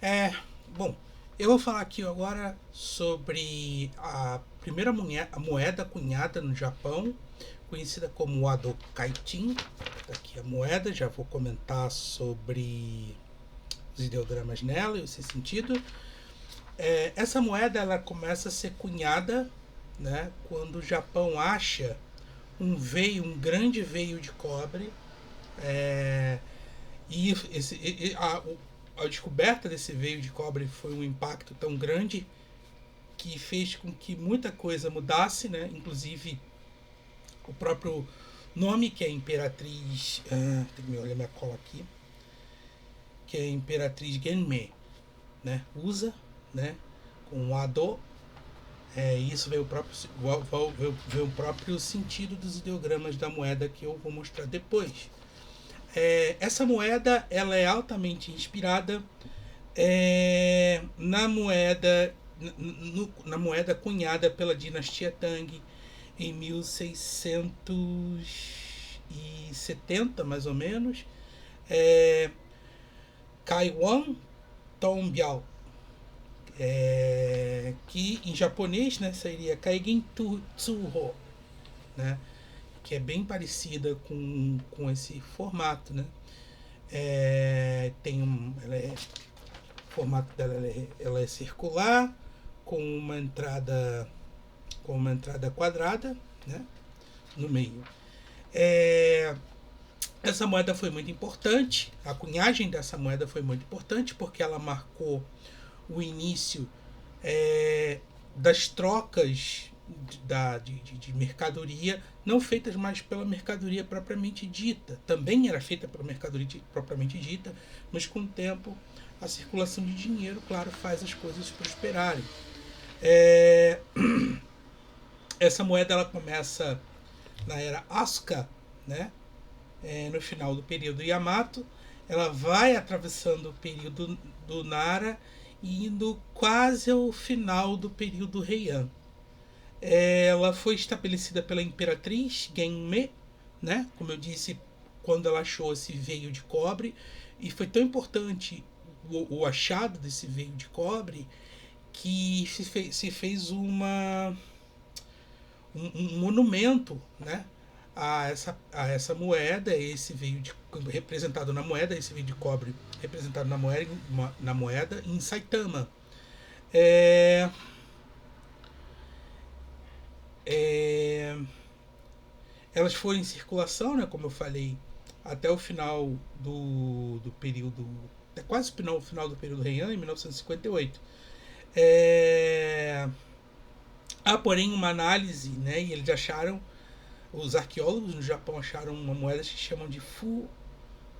É, bom, eu vou falar aqui agora sobre a primeira moeda cunhada no Japão, conhecida como Wado Kaitin. Tá aqui a moeda, já vou comentar sobre os ideogramas nela e o seu sentido. Essa moeda ela começa a ser cunhada, né, quando o Japão acha um grande veio de cobre. É, e a descoberta desse veio de cobre foi um impacto tão grande que fez com que muita coisa mudasse, né? Inclusive o próprio nome, que é Imperatriz. Tem que me olhar minha cola aqui. Que é Imperatriz Genmei, né? Usa, né? Com o Ado. Isso veio o próprio sentido dos ideogramas da moeda que eu vou mostrar depois. Essa moeda ela é altamente inspirada na moeda cunhada pela dinastia Tang em 1670, mais ou menos. Kaiwan Tonbiao, que em japonês, né, seria Kaigen Tsuho, né, que é bem parecida com esse formato, né. O formato dela ela é circular, com uma entrada quadrada, né, no meio. Essa moeda foi muito importante, a cunhagem dessa moeda foi muito importante porque ela marcou o início das trocas de mercadoria, não feitas mais pela mercadoria propriamente dita. Também era feita pela mercadoria propriamente dita, mas com o tempo a circulação de dinheiro, claro, faz as coisas prosperarem. É, Essa moeda ela começa na era Asuka, né? No final do período Yamato, ela vai atravessando o período do Nara e indo quase ao final do período Heian. Ela foi estabelecida pela Imperatriz Genmei, né? Como eu disse, quando ela achou esse veio de cobre, e foi tão importante o achado desse veio de cobre que se fez um monumento, né, a essa moeda, esse veio de, representado na moeda, esse veio de cobre representado na moeda em Saitama. É, é, Elas foram em circulação, né, como eu falei, até o final do período, até quase o final do período Heian, em 1958. É, Há, porém, uma análise, né, e eles acharam, os arqueólogos no Japão acharam uma moeda que chamam de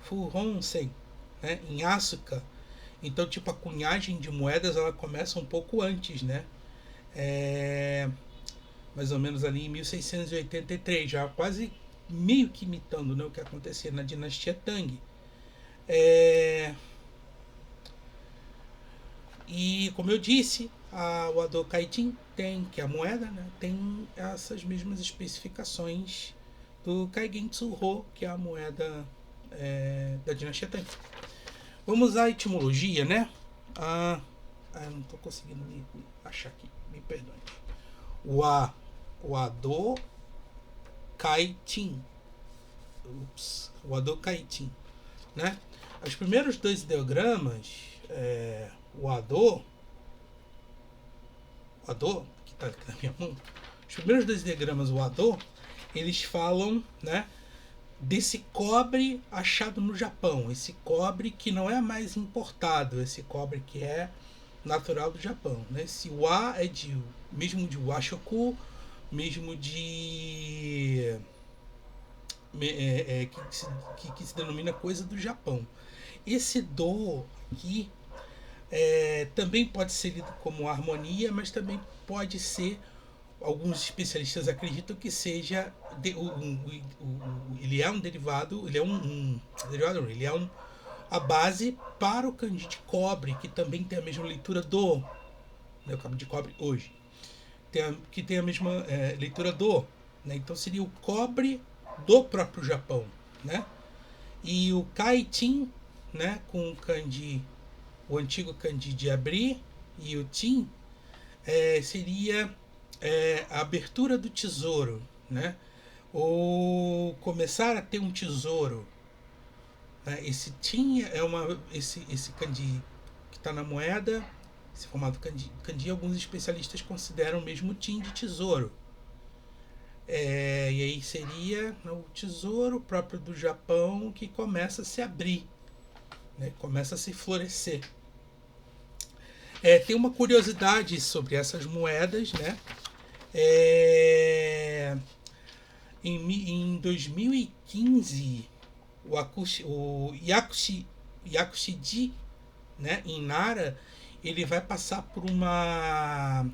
Fuhonsen, né, em Asuka. Então, tipo, a cunhagem de moedas ela começa um pouco antes, né? É, Mais ou menos ali em 1683, já quase meio que imitando, né, o que acontecia na dinastia Tang. É, e como eu disse, o Ado Kaitin tem, que é a moeda, né, tem essas mesmas especificações do Kaigen Tsuho, que é a moeda da dinastia Tang. Vamos à etimologia, né? Eu não estou conseguindo me achar aqui, me perdoe. O Ado Kaitin. O Ado Kaitin, né? Os primeiros dois ideogramas, o Ado, que está aqui na minha mão, os primeiros dois ideogramas, o Ado, eles falam, né, desse cobre achado no Japão, esse cobre que não é mais importado, esse cobre que é natural do Japão, né? Esse wa é de mesmo de washoku, mesmo de que se denomina coisa do Japão. Esse do aqui também pode ser lido como harmonia, mas também pode ser, alguns especialistas acreditam que seja ele é um derivado, derivado, ele é a base para o kanji de cobre, que também tem a mesma leitura do, né, o cabo de cobre hoje, que tem a mesma leitura do, né, então seria o cobre do próprio Japão, né? E o Kaitin, né, com o kanji o antigo kanji de abrir, e o tin seria a abertura do tesouro, né? Ou começar a ter um tesouro. Né? Esse tin esse kanji que está na moeda, esse formato kanji, alguns especialistas consideram mesmo tin de tesouro. E aí seria o tesouro próprio do Japão que começa a se abrir, né? Começa a se florescer. Tem uma curiosidade sobre essas moedas, né? Em 2015, o Yakushiji, né, em Nara, ele vai passar por uma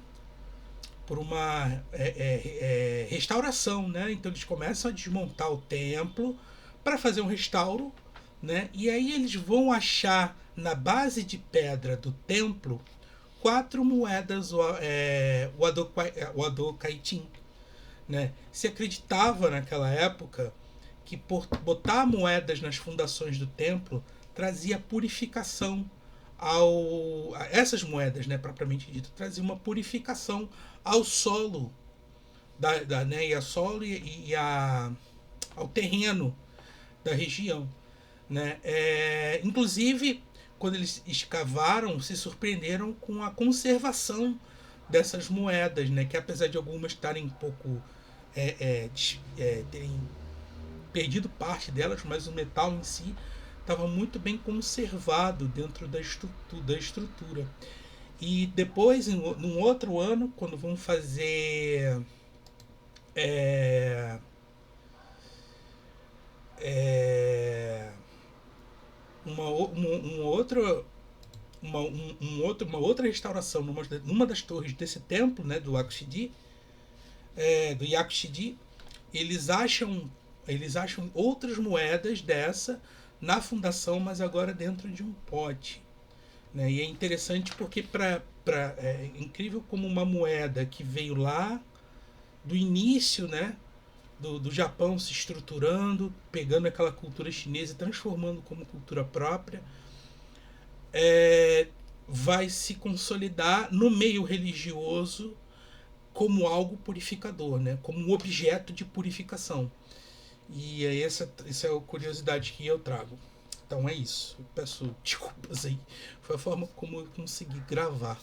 restauração, né? Então eles começam a desmontar o templo para fazer um restauro, né? E aí eles vão achar na base de pedra do templo 4 moedas Wado-Kaitin, né? Se acreditava naquela época que por botar moedas nas fundações do templo trazia purificação essas moedas, né, propriamente dito, trazia uma purificação ao solo né, ao terreno da região, né? Inclusive, quando eles escavaram, se surpreenderam com a conservação dessas moedas, né? Que apesar de algumas estarem um pouco terem perdido parte delas, mas o metal em si estava muito bem conservado dentro da estrutura. E depois, num outro ano, quando vão fazer uma outra restauração numa das torres desse templo, né, do Yakushiji, eles acham outras moedas dessa na fundação, mas agora dentro de um pote, né? E é interessante porque é incrível como uma moeda que veio lá do início, né, do Japão se estruturando, pegando aquela cultura chinesa e transformando como cultura própria, vai se consolidar no meio religioso como algo purificador, né? Como um objeto de purificação. E aí essa é a curiosidade que eu trago. Então é isso. Eu peço desculpas aí. Foi a forma como eu consegui gravar.